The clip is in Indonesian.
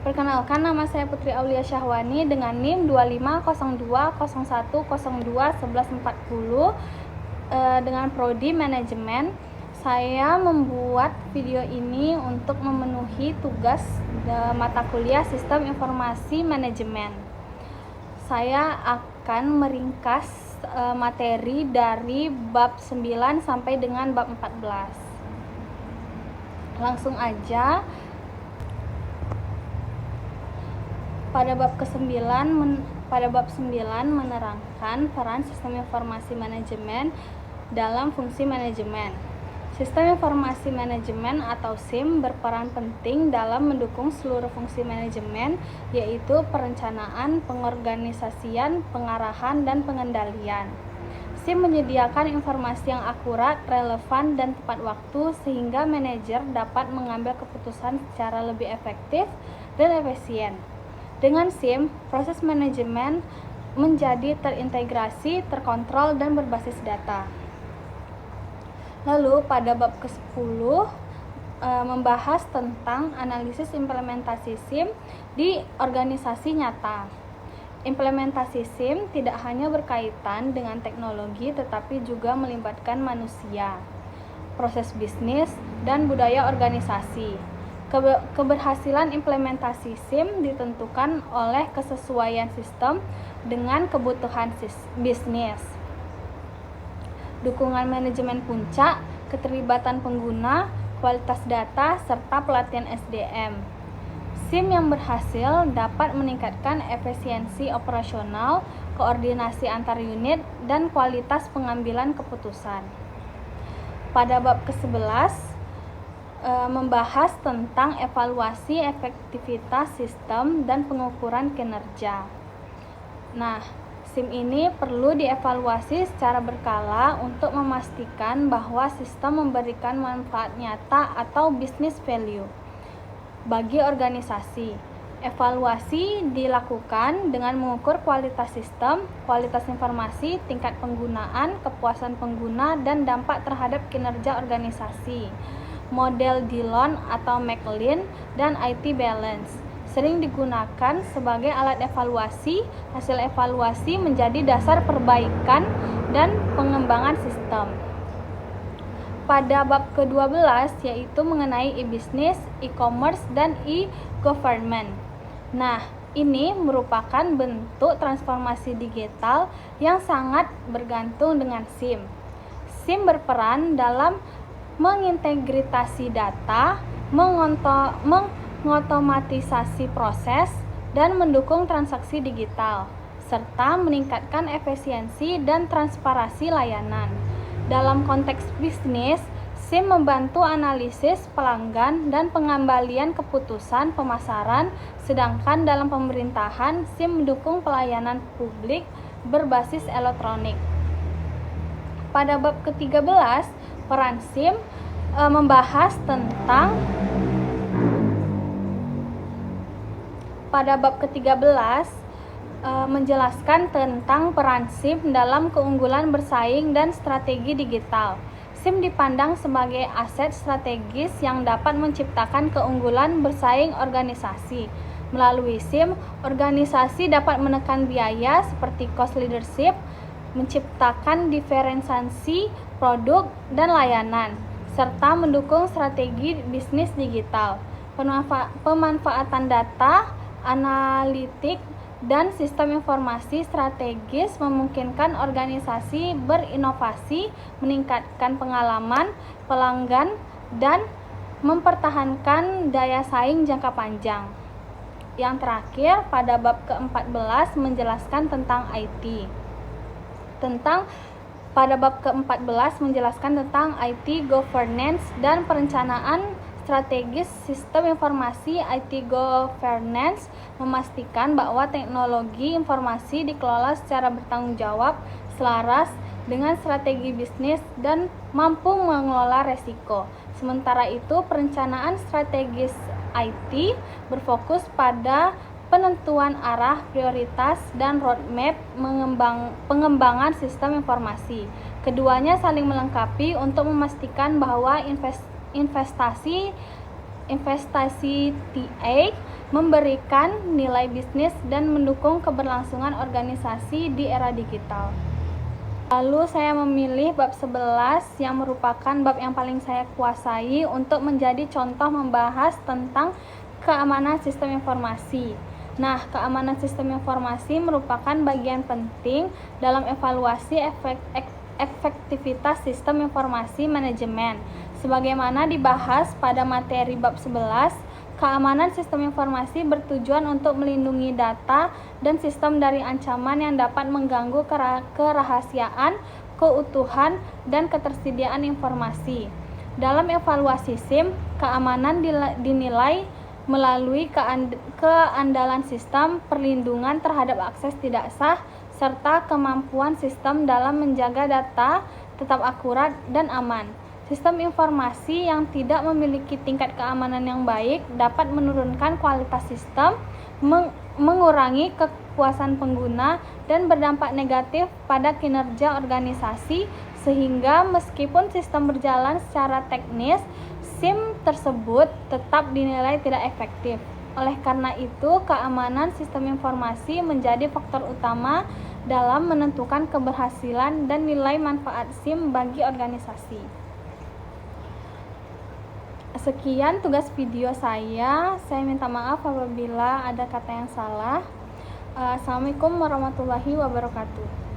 Perkenalkan, nama saya Putri Aulia Syahwani dengan NIM 250201021140 dengan prodi manajemen. Saya membuat video ini untuk memenuhi tugas mata kuliah Sistem Informasi Manajemen. Saya akan meringkas materi dari bab 9 sampai dengan bab 14. Langsung aja. Pada bab ke-9 menerangkan peran sistem informasi manajemen dalam fungsi manajemen. Sistem informasi manajemen atau SIM berperan penting dalam mendukung seluruh fungsi manajemen, yaitu perencanaan, pengorganisasian, pengarahan, dan pengendalian. SIM menyediakan informasi yang akurat, relevan, dan tepat waktu sehingga manajer dapat mengambil keputusan secara lebih efektif dan efisien. Dengan SIM, proses manajemen menjadi terintegrasi, terkontrol, dan berbasis data. Lalu pada bab ke-10 membahas tentang analisis implementasi SIM di organisasi nyata. Implementasi SIM tidak hanya berkaitan dengan teknologi tetapi juga melibatkan manusia, proses bisnis, dan budaya organisasi. Keberhasilan implementasi SIM ditentukan oleh kesesuaian sistem dengan kebutuhan bisnis, dukungan manajemen puncak, keterlibatan pengguna, kualitas data, serta pelatihan SDM. SIM yang berhasil dapat meningkatkan efisiensi operasional, koordinasi antar unit, dan kualitas pengambilan keputusan. Pada bab ke-11 membahas tentang evaluasi efektivitas sistem dan pengukuran kinerja. Nah, SIM ini perlu dievaluasi secara berkala untuk memastikan bahwa sistem memberikan manfaat nyata atau business value bagi organisasi. Evaluasi dilakukan dengan mengukur kualitas sistem, kualitas informasi, tingkat penggunaan, kepuasan pengguna, dan dampak terhadap kinerja organisasi. Model Dillon atau McLean dan IT Balance sering digunakan sebagai alat evaluasi. Hasil evaluasi menjadi dasar perbaikan dan pengembangan sistem. Pada bab ke-12 yaitu mengenai e-business, e-commerce, dan e-government. Nah, ini merupakan bentuk transformasi digital yang sangat bergantung dengan SIM. SIM berperan dalam mengintegritasi data, mengotomatisasi proses, dan mendukung transaksi digital, serta meningkatkan efisiensi dan transparansi layanan. Dalam konteks bisnis, SIM membantu analisis pelanggan dan pengembalian keputusan pemasaran, sedangkan dalam pemerintahan, SIM mendukung pelayanan publik berbasis elektronik. Pada bab ke-13, peran SIM membahas tentang menjelaskan tentang peran SIM dalam keunggulan bersaing dan strategi digital. SIM dipandang sebagai aset strategis yang dapat menciptakan keunggulan bersaing organisasi. Melalui SIM, organisasi dapat menekan biaya seperti cost leadership, menciptakan diferensiasi produk dan layanan, serta mendukung strategi bisnis digital. Pemanfaatan data, analitik, dan sistem informasi strategis memungkinkan organisasi berinovasi, meningkatkan pengalaman pelanggan, dan mempertahankan daya saing jangka panjang. Yang terakhir, pada bab ke-14 menjelaskan tentang IT. Pada bab ke-14 menjelaskan tentang IT governance dan perencanaan strategis sistem informasi. IT governance memastikan bahwa teknologi informasi dikelola secara bertanggung jawab, selaras dengan strategi bisnis, dan mampu mengelola resiko. Sementara itu, perencanaan strategis IT berfokus pada penentuan arah, prioritas, dan roadmap pengembangan sistem informasi. Keduanya saling melengkapi untuk memastikan bahwa investasi TA memberikan nilai bisnis, dan mendukung keberlangsungan organisasi di era digital. Lalu saya memilih bab 11 yang merupakan bab yang paling saya kuasai untuk menjadi contoh membahas tentang keamanan sistem informasi. Nah, keamanan sistem informasi merupakan bagian penting dalam evaluasi efektivitas sistem informasi manajemen. Sebagaimana dibahas pada materi bab 11, keamanan sistem informasi bertujuan untuk melindungi data dan sistem dari ancaman yang dapat mengganggu kerahasiaan, keutuhan, dan ketersediaan informasi. Dalam evaluasi SIM, keamanan dinilai melalui keandalan sistem, perlindungan terhadap akses tidak sah, serta kemampuan sistem dalam menjaga data tetap akurat dan aman. Sistem informasi yang tidak memiliki tingkat keamanan yang baik dapat menurunkan kualitas sistem, mengurangi kepuasan pengguna, dan berdampak negatif pada kinerja organisasi, sehingga meskipun sistem berjalan secara teknis, SIM tersebut tetap dinilai tidak efektif. Oleh karena itu, keamanan sistem informasi menjadi faktor utama dalam menentukan keberhasilan dan nilai manfaat SIM bagi organisasi. Sekian tugas video saya minta maaf apabila ada kata yang salah. Assalamualaikum warahmatullahi wabarakatuh.